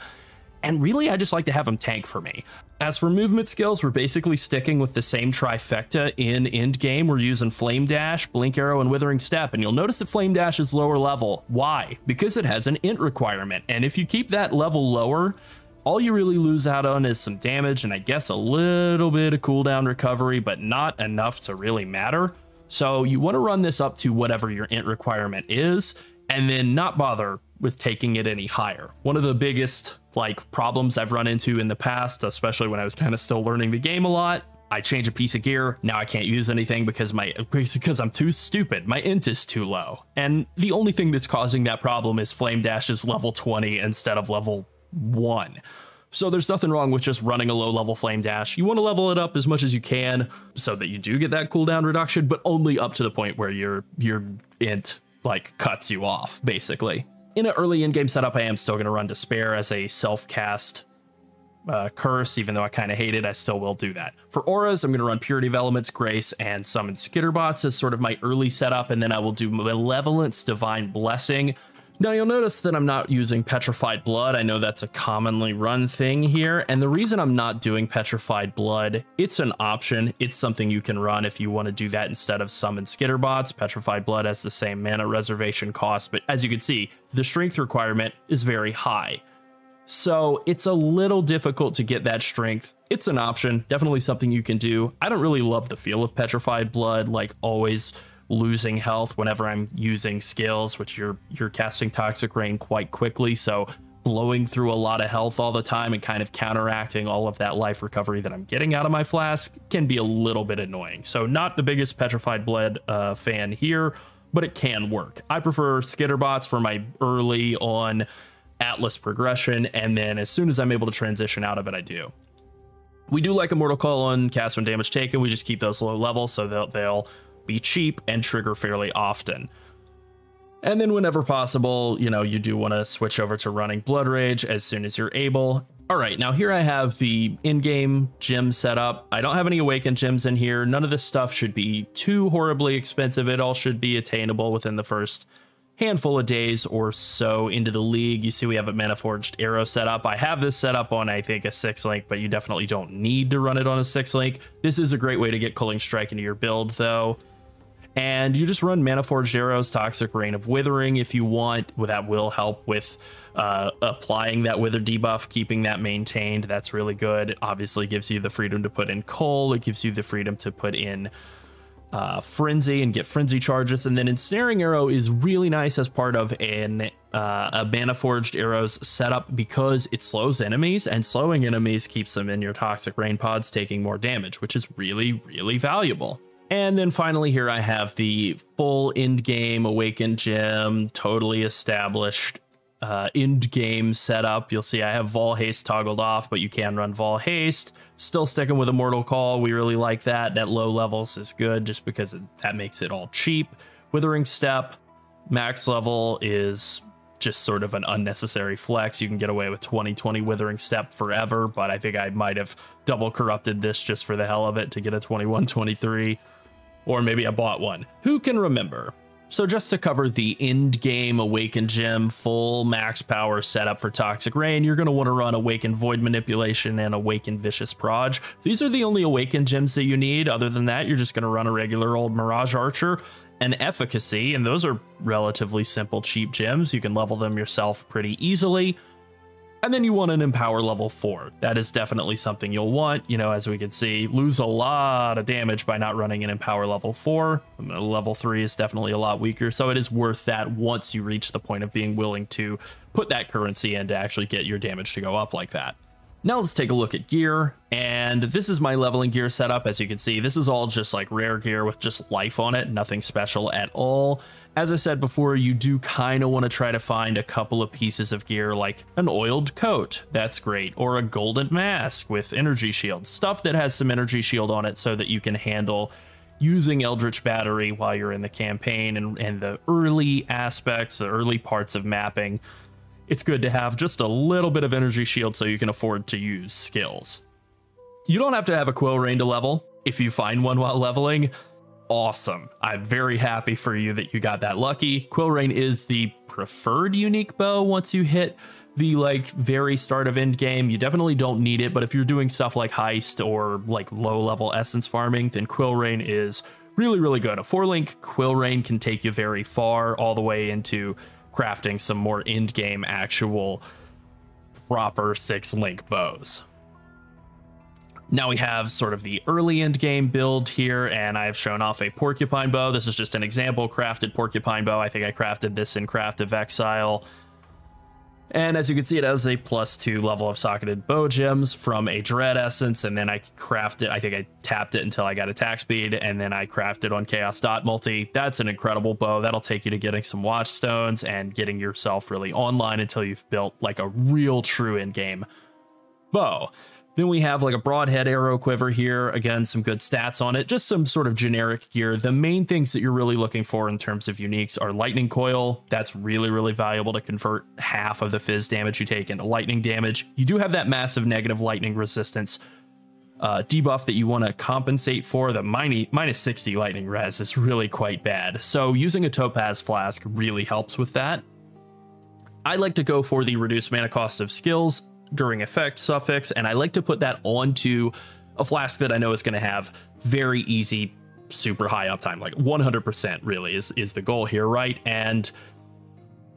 And really, I just like to have them tank for me. As for movement skills, we're basically sticking with the same trifecta in Endgame. We're using Flame Dash, Blink Arrow, and Withering Step. And you'll notice that Flame Dash is lower level. Why? Because it has an int requirement. And if you keep that level lower, all you really lose out on is some damage and I guess a little bit of cooldown recovery, but not enough to really matter. So you want to run this up to whatever your int requirement is, and then not bother with taking it any higher. One of the biggest problems I've run into in the past, especially when I was kind of still learning the game a lot, I change a piece of gear, now I can't use anything because I'm too stupid. My int is too low. And the only thing that's causing that problem is Flame Dash is level 20 instead of level 1. So there's nothing wrong with just running a low level Flame Dash. You want to level it up as much as you can so that you do get that cooldown reduction, but only up to the point where your int cuts you off, basically. In an early in-game setup, I am still going to run Despair as a self-cast curse. Even though I kind of hate it, I still will do that. For auras, I'm going to run Purity of Elements, Grace, and Summon Skitterbots as sort of my early setup, and then I will do Malevolence, Divine Blessing. Now you'll notice that I'm not using Petrified Blood. I know that's a commonly run thing here, and the reason I'm not doing Petrified Blood, it's an option. It's something you can run if you want to do that instead of Summon Skitterbots. Petrified Blood has the same mana reservation cost, but as you can see, the strength requirement is very high. So it's a little difficult to get that strength. It's an option, definitely something you can do. I don't really love the feel of Petrified Blood, always losing health whenever I'm using skills, which you're casting Toxic Rain quite quickly, so blowing through a lot of health all the time and kind of counteracting all of that life recovery that I'm getting out of my flask can be a little bit annoying. So not the biggest Petrified Blood fan here, but it can work. I prefer Skitterbots for my early on Atlas progression, and then as soon as I'm able to transition out of it, I do. We do like Immortal Call on cast when damage taken. We just keep those low levels so they'll be cheap and trigger fairly often. And then whenever possible, you do want to switch over to running Blood Rage as soon as you're able. All right, now here I have the in-game gym setup. I don't have any awakened gems in here. None of this stuff should be too horribly expensive. It all should be attainable within the first handful of days or so into the league. You see we have a Mana Forged Arrow setup. I have this set up on, I think, a 6-link, but you definitely don't need to run it on a 6-link. This is a great way to get Culling Strike into your build, though. And you just run Mana Forged Arrows, Toxic Rain of Withering if you want. That will help with applying that Wither debuff, keeping that maintained. That's really good. It obviously gives you the freedom to put in Cull. It gives you the freedom to put in Frenzy and get Frenzy charges. And then Ensnaring Arrow is really nice as part of a Mana Forged Arrows setup because it slows enemies, and slowing enemies keeps them in your Toxic Rain pods taking more damage, which is really, really valuable. And then finally here I have the full end game Awakened Gem, totally established end game setup. You'll see I have Vol Haste toggled off, but you can run Vol Haste. Still sticking with Immortal Call. We really like that. At low levels is good just because that makes it all cheap. Withering Step, max level is just sort of an unnecessary flex. You can get away with 20/20 Withering Step forever, but I think I might have double corrupted this just for the hell of it to get a 21/23. Or maybe I bought one. Who can remember? So just to cover the end game Awakened Gem full max power setup for Toxic Rain, you're going to want to run Awakened Void Manipulation and Awakened Vicious Proj. These are the only Awakened Gems that you need. Other than that, you're just going to run a regular old Mirage Archer and Efficacy, and those are relatively simple, cheap gems. You can level them yourself pretty easily. And then you want an Empower level 4. That is definitely something you'll want. As we can see, lose a lot of damage by not running an Empower level 4. Level 3 is definitely a lot weaker, so it is worth that once you reach the point of being willing to put that currency in to actually get your damage to go up like that. Now let's take a look at gear, and this is my leveling gear setup. As you can see, this is all just rare gear with just life on it, nothing special at all. As I said before, you do kind of want to try to find a couple of pieces of gear like an oiled coat, that's great, or a golden mask with energy shield, stuff that has some energy shield on it so that you can handle using Eldritch Battery while you're in the campaign and the early aspects, the early parts of mapping. It's good to have just a little bit of energy shield so you can afford to use skills. You don't have to have a Quill Rain to level. If you find one while leveling, awesome. I'm very happy for you that you got that lucky. Quill Rain is the preferred unique bow once you hit the very start of end game. You definitely don't need it, but if you're doing stuff like heist or low level essence farming, then Quill Rain is really, really good. A 4-link Quill Rain can take you very far, all the way into crafting some more end game actual proper 6-link bows. Now we have sort of the early end game build here, and I've shown off a porcupine bow. This is just an example crafted porcupine bow. I think I crafted this in Path of Exile. And as you can see, it has a +2 level of socketed bow gems from a dread essence, and then I crafted, I think I tapped it until I got attack speed, and then I crafted on chaos dot multi. That's an incredible bow. That'll take you to getting some watchstones and getting yourself really online until you've built like a real true in-game bow. Then we have like a broadhead arrow quiver here. Again, some good stats on it, just some sort of generic gear. The main things that you're really looking for in terms of uniques are lightning coil. That's really, really valuable to convert half of the fizz damage you take into lightning damage. You do have that massive negative lightning resistance debuff that you want to compensate for. The minus 60 lightning res is really quite bad. So using a topaz flask really helps with that. I like to go for the reduced mana cost of skills during effect suffix, and I like to put that onto a flask that I know is going to have very easy, super high uptime, like 100% really is the goal here, right? And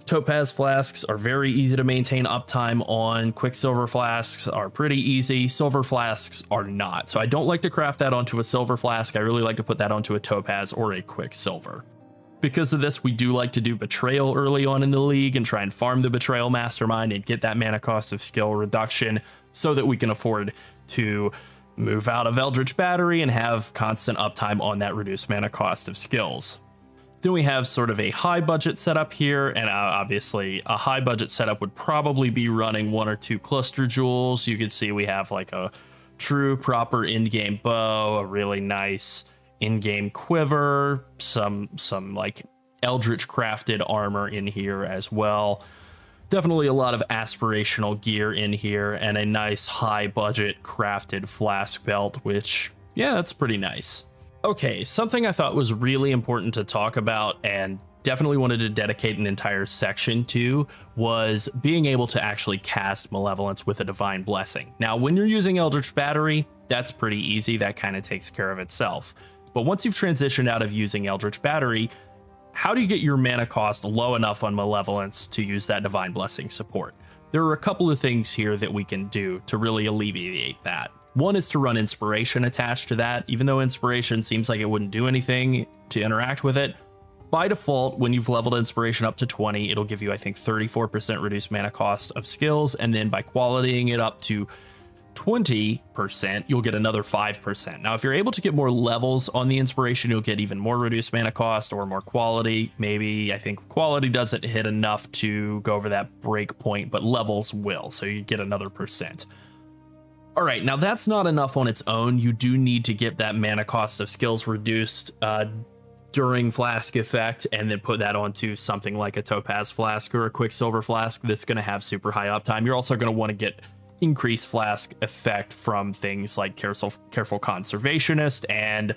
topaz flasks are very easy to maintain uptime on. Quicksilver flasks are pretty easy. Silver flasks are not. So I don't like to craft that onto a silver flask. I really like to put that onto a topaz or a quicksilver. Because of this, we do like to do Betrayal early on in the league and try and farm the Betrayal Mastermind and get that mana cost of skill reduction so that we can afford to move out of Eldritch Battery and have constant uptime on that reduced mana cost of skills. Then we have sort of a high budget setup here, and obviously a high budget setup would probably be running 1 or 2 cluster jewels. You can see we have like a true proper in-game bow, a really nice in-game quiver, some like eldritch crafted armor in here as well. Definitely a lot of aspirational gear in here, and a nice high budget crafted flask belt, which, yeah, that's pretty nice. Okay, something I thought was really important to talk about and definitely wanted to dedicate an entire section to was being able to actually cast Malevolence with a Divine Blessing. Now, when you're using Eldritch Battery, that's pretty easy. That kind of takes care of itself. But once you've transitioned out of using Eldritch Battery, how do you get your mana cost low enough on Malevolence to use that Divine Blessing support? There are a couple of things here that we can do to really alleviate that. One is to run Inspiration attached to that. Even though Inspiration seems like it wouldn't do anything to interact with it, by default, when you've leveled Inspiration up to 20, it'll give you, I think, 34% reduced mana cost of skills, and then by qualitying it up to 20%, you'll get another 5%. Now, if you're able to get more levels on the Inspiration, you'll get even more reduced mana cost or more quality. Maybe, I think quality doesn't hit enough to go over that break point, but levels will, so you get another %. All right, now that's not enough on its own. You do need to get that mana cost of skills reduced during Flask effect, and then put that onto something like a Topaz Flask or a Quicksilver Flask that's going to have super high uptime. You're also going to want to get increased Flask effect from things like Careful Conservationist and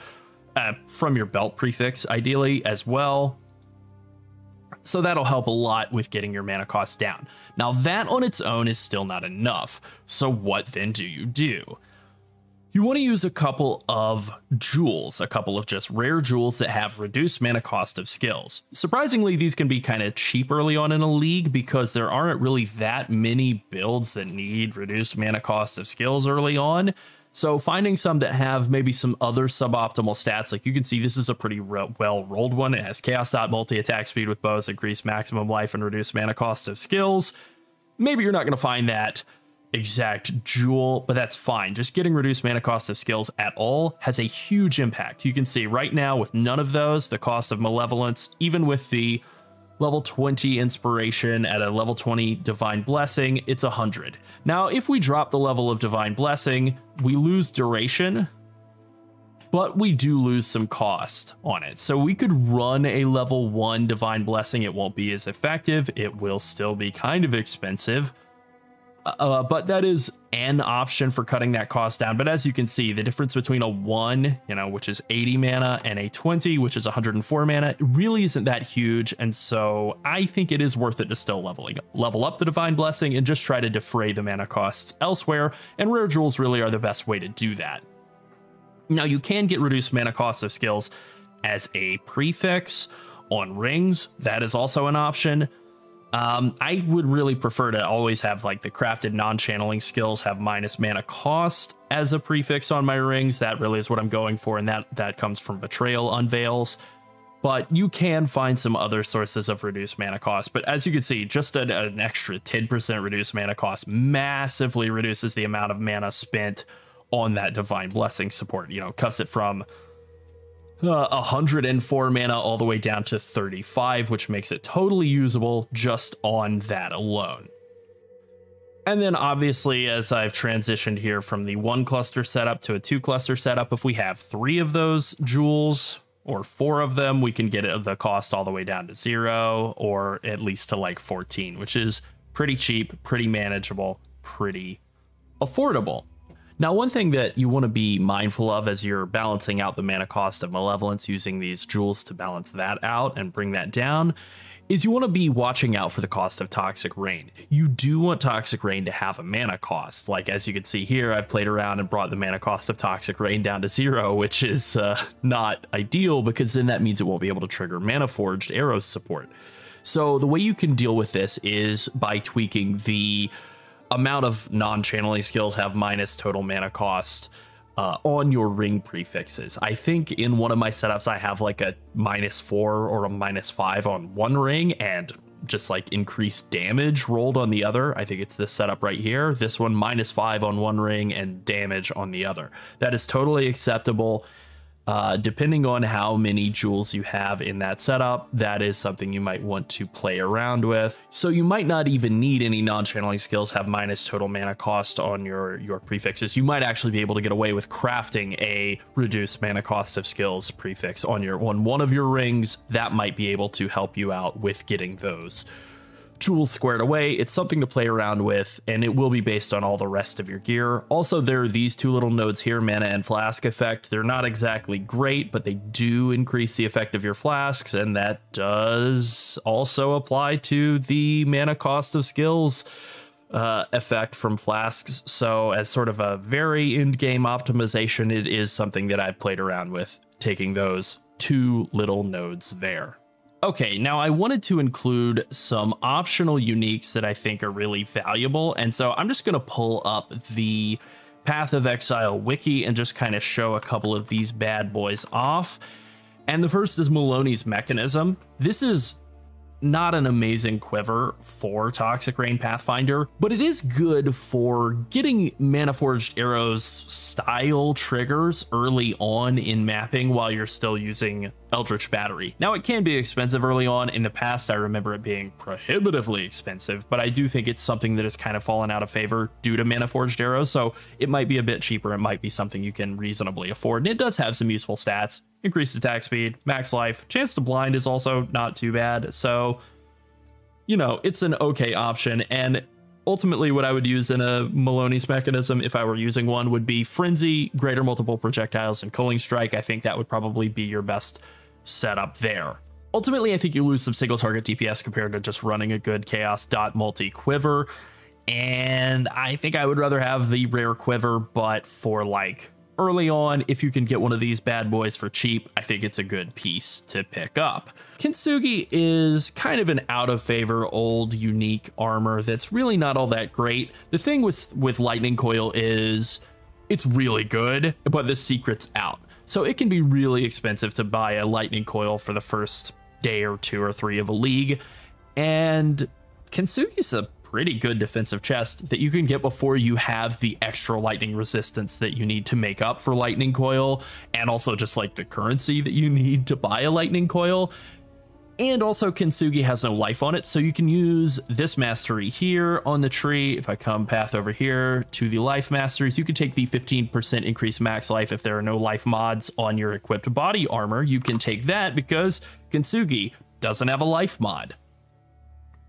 from your belt prefix, ideally, as well. So that'll help a lot with getting your mana cost down. Now, that on its own is still not enough. So what then do? You want to use a couple of jewels, a couple of just rare jewels that have reduced mana cost of skills. Surprisingly, these can be kind of cheap early on in a league because there aren't really that many builds that need reduced mana cost of skills early on. So finding some that have maybe some other suboptimal stats, like you can see this is a pretty well rolled one. It has chaos dot multi attack speed with bows, increased maximum life, and reduced mana cost of skills. Maybe you're not going to find that exact jewel, but that's fine. Just getting reduced mana cost of skills at all has a huge impact. You can see right now with none of those, the cost of Malevolence, even with the level 20 Inspiration at a level 20 Divine Blessing, it's 100. Now, if we drop the level of Divine Blessing, we lose duration, but we do lose some cost on it. So we could run a level 1 Divine Blessing. It won't be as effective. It will still be kind of expensive. But that is an option for cutting that cost down. But as you can see, the difference between a 1, which is 80 mana, and a 20, which is 104 mana, really isn't that huge. And so I think it is worth it to still level up the Divine Blessing and just try to defray the mana costs elsewhere. And rare jewels really are the best way to do that. Now, you can get reduced mana costs of skills as a prefix on rings. That is also an option. I would really prefer to always have like the crafted non-channeling skills have minus mana cost as a prefix on my rings. That really is what I'm going for, and that comes from Betrayal Unveils. But you can find some other sources of reduced mana cost. But as you can see, just an extra 10% reduced mana cost massively reduces the amount of mana spent on that Divine Blessing support. You know, cuts it from 104 mana all the way down to 35, which makes it totally usable just on that alone. And then obviously, as I've transitioned here from the 1 cluster setup to a 2 cluster setup, if we have 3 of those jewels or 4 of them, we can get the cost all the way down to 0, or at least to like 14, which is pretty cheap, pretty manageable, pretty affordable. Now, one thing that you want to be mindful of as you're balancing out the mana cost of Malevolence, using these jewels to balance that out and bring that down, is you want to be watching out for the cost of Toxic Rain. You do want Toxic Rain to have a mana cost. Like, as you can see here, I've played around and brought the mana cost of Toxic Rain down to 0, which is not ideal, because then that means it won't be able to trigger Mana Forged Arrows support. So the way you can deal with this is by tweaking the amount of non-channeling skills have minus total mana cost on your ring prefixes. I think in one of my setups, I have like a -4 or a -5 on one ring and just like increased damage rolled on the other. I think it's this setup right here. This one, -5 on one ring and damage on the other. That is totally acceptable. Depending on how many jewels you have in that setup, that is something you might want to play around with. So you might not even need any non-channeling skills have minus total mana cost on your prefixes. You might actually be able to get away with crafting a reduced mana cost of skills prefix on one of your rings. That might be able to help you out with getting those jewels squared away. It's something to play around with, and it will be based on all the rest of your gear. Also, there are these 2 little nodes here, mana and flask effect. They're not exactly great, but they do increase the effect of your flasks, and that does also apply to the mana cost of skills effect from flasks. So as sort of a very in-game optimization, it is something that I've played around with, taking those 2 little nodes there. Okay, now I wanted to include some optional uniques that I think are really valuable, and so I'm just going to pull up the Path of Exile wiki and just kind of show a couple of these bad boys off. And the first is Maloney's Mechanism. This is not an amazing quiver for Toxic Rain Pathfinder, but it is good for getting Mana Forged Arrows style triggers early on in mapping while you're still using Eldritch Battery. Now, it can be expensive early on. In the past, I remember it being prohibitively expensive, but I do think it's something that has kind of fallen out of favor due to Mana Forged Arrows, so it might be a bit cheaper. It might be something you can reasonably afford, and it does have some useful stats. Increased attack speed, max life, chance to blind is also not too bad. So, you know, it's an okay option. And ultimately what I would use in a Maloney's Mechanism, if I were using one, would be Frenzy, Greater Multiple Projectiles, and Culling Strike. I think that would probably be your best setup there. Ultimately, I think you lose some single target DPS compared to just running a good Chaos Dot multi quiver. And I think I would rather have the rare quiver, but for like early on, if you can get one of these bad boys for cheap, I think it's a good piece to pick up. Kintsugi is kind of an out of favor old unique armor that's really not all that great. The thing with Lightning Coil is it's really good, but the secret's out. So it can be really expensive to buy a Lightning Coil for the first day or 2 or 3 of a league. And Kintsugi's a pretty good defensive chest that you can get before you have the extra lightning resistance that you need to make up for Lightning Coil, and also just like the currency that you need to buy a Lightning Coil. And also Kintsugi has no life on it, so you can use this mastery here on the tree. If I come path over here to the life masteries, you can take the 15% increased max life if there are no life mods on your equipped body armor. You can take that because Kintsugi doesn't have a life mod.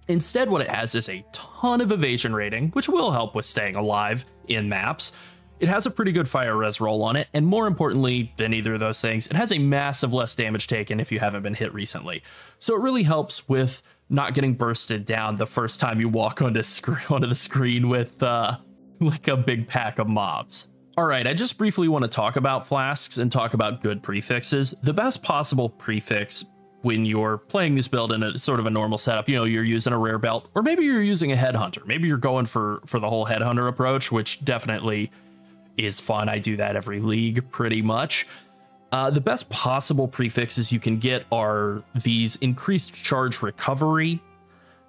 Instead, what it has is a ton of evasion rating, which will help with staying alive in maps. It has a pretty good fire res roll on it, and more importantly than either of those things, it has a massive less damage taken if you haven't been hit recently. So it really helps with not getting bursted down the first time you walk onto the screen with like a big pack of mobs. All right, I just briefly want to talk about flasks and talk about good prefixes. The best possible prefix when you're playing this build in a sort of a normal setup. You know, you're using a rare belt, or maybe you're using a headhunter. Maybe you're going for the whole headhunter approach, which definitely is fun. I do that every league pretty much. The best possible prefixes you can get are these increased charge recovery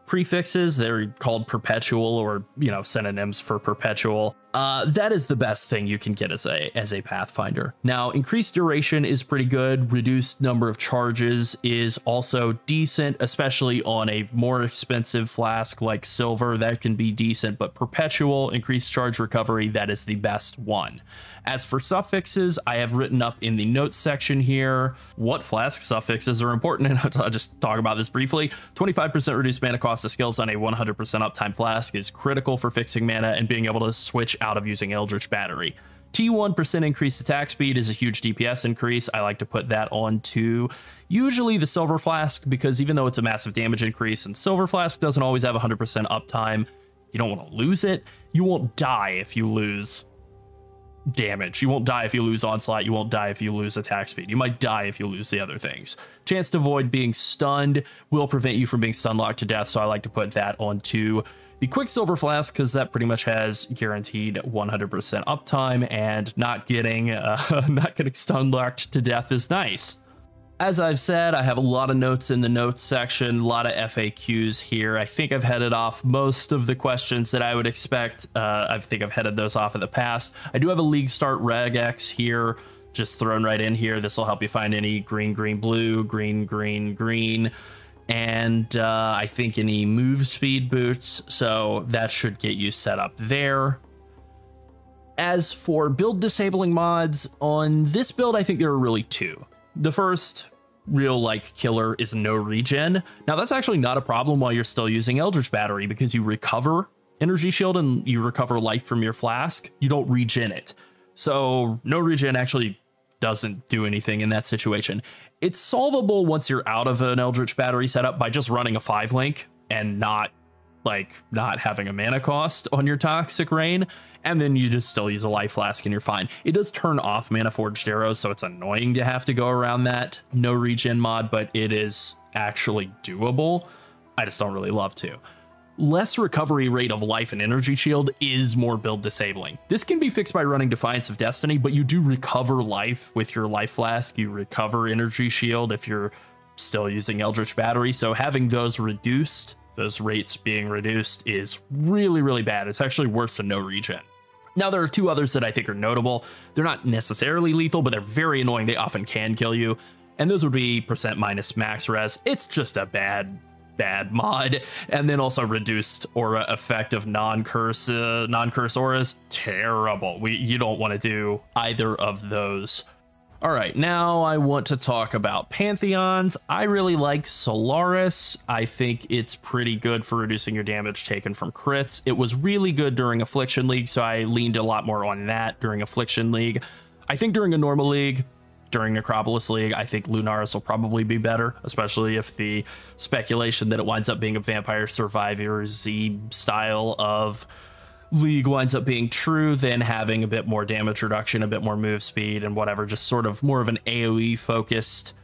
prefixes. They're called perpetual, or, you know, synonyms for perpetual. That is the best thing you can get as a Pathfinder. Now, increased duration is pretty good. Reduced number of charges is also decent, especially on a more expensive flask like silver. That can be decent, but perpetual, increased charge recovery, that is the best one. As for suffixes, I have written up in the notes section here what flask suffixes are important, and I'll just talk about this briefly. 25% reduced mana cost of skills on a 100% uptime flask is critical for fixing mana and being able to switch out of using Eldritch Battery. T1% increased attack speed is a huge DPS increase. I like to put that on to usually the Silver Flask, because even though it's a massive damage increase and Silver Flask doesn't always have 100% uptime, you don't want to lose it. You won't die if you lose damage. You won't die if you lose onslaught. You won't die if you lose attack speed. You might die if you lose the other things. Chance to avoid being stunned will prevent you from being stun locked to death, so I like to put that onto the Quicksilver Flask, because that pretty much has guaranteed 100% uptime, and not getting stun locked to death is nice. As I've said, I have a lot of notes in the notes section, a lot of FAQs here. I think I've headed off most of the questions that I would expect. I think I've headed those off in the past. I do have a League Start regex here, just thrown right in here. This will help you find any green, green, blue, green, green, green, and I think any move speed boots. So that should get you set up there. As for build disabling mods, on this build, I think there are really two. The first real killer is no regen. Now that's actually not a problem while you're still using Eldritch Battery, because you recover energy shield and you recover life from your flask. You don't regen it. So no regen actually doesn't do anything in that situation. It's solvable once you're out of an Eldritch Battery setup by just running a 5-link and not having a mana cost on your Toxic Rain, and then you just still use a life flask and you're fine. It does turn off mana forged arrows, so it's annoying to have to go around that no regen mod, but it is actually doable. I just don't really love to. Less recovery rate of life and energy shield is more build disabling. This can be fixed by running Defiance of Destiny, but you do recover life with your life flask. You recover energy shield if you're still using Eldritch Battery, so having those reduced, those rates being reduced, is really, really bad. It's actually worse than no regen. Now, there are two others that I think are notable. They're not necessarily lethal, but they're very annoying. They often can kill you. And those would be % minus max res. It's just a bad mod. And then also reduced aura effect of non-curse auras. Terrible. You don't want to do either of those. All right, now I want to talk about Pantheons. I really like Solaris. I think it's pretty good for reducing your damage taken from crits. It was really good during Affliction League, so I leaned a lot more on that during Affliction League. I think during a normal league, during Necropolis League, I think Lunaris will probably be better, especially if the speculation that it winds up being a Vampire Survivor Z style of league winds up being true, then having a bit more damage reduction, a bit more move speed, and whatever, just sort of more of an AoE focused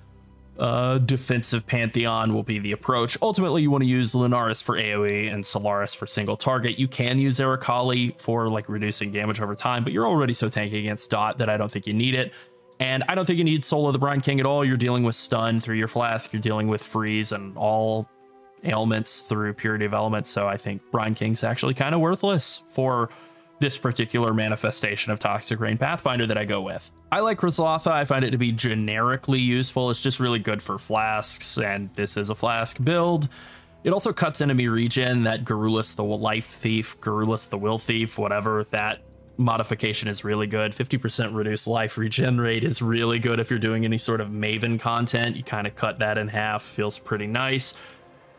defensive Pantheon will be the approach. Ultimately, you want to use Lunaris for AoE and Solaris for single target. You can use Erikali for reducing damage over time, but you're already so tanky against Dot that I don't think you need it. And I don't think you need Soul of the Brine King at all. You're dealing with stun through your flask, you're dealing with freeze and all ailments through Purity of Elements, so I think Brine King's actually kind of worthless for this particular manifestation of Toxic Rain Pathfinder that I go with. I like Rizlatha. I find it to be generically useful. It's just really good for flasks, and this is a flask build. It also cuts enemy regen. That Garrulus the Life Thief, Garrulus the Will Thief, whatever, that modification is really good. 50% reduced life regen rate is really good if you're doing any sort of Maven content. You kind of cut that in half, feels pretty nice.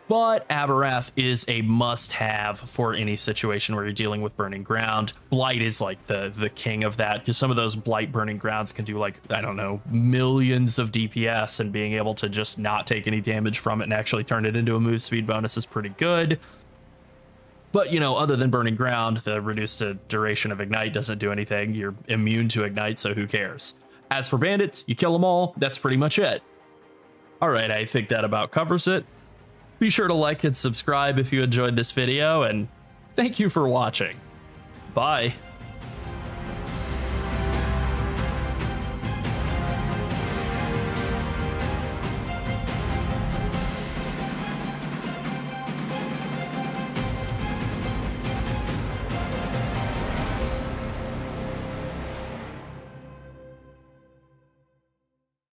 But Aberrath is a must-have for any situation where you're dealing with Burning Ground. Blight is the king of that, because some of those Blight Burning Grounds can do I don't know, millions of DPS, and being able to just not take any damage from it and actually turn it into a move speed bonus is pretty good. But, other than Burning Ground, the reduced duration of Ignite doesn't do anything. You're immune to Ignite, so who cares? As for bandits, you kill them all. That's pretty much it. Alright, I think that about covers it. Be sure to like and subscribe if you enjoyed this video, and thank you for watching. Bye.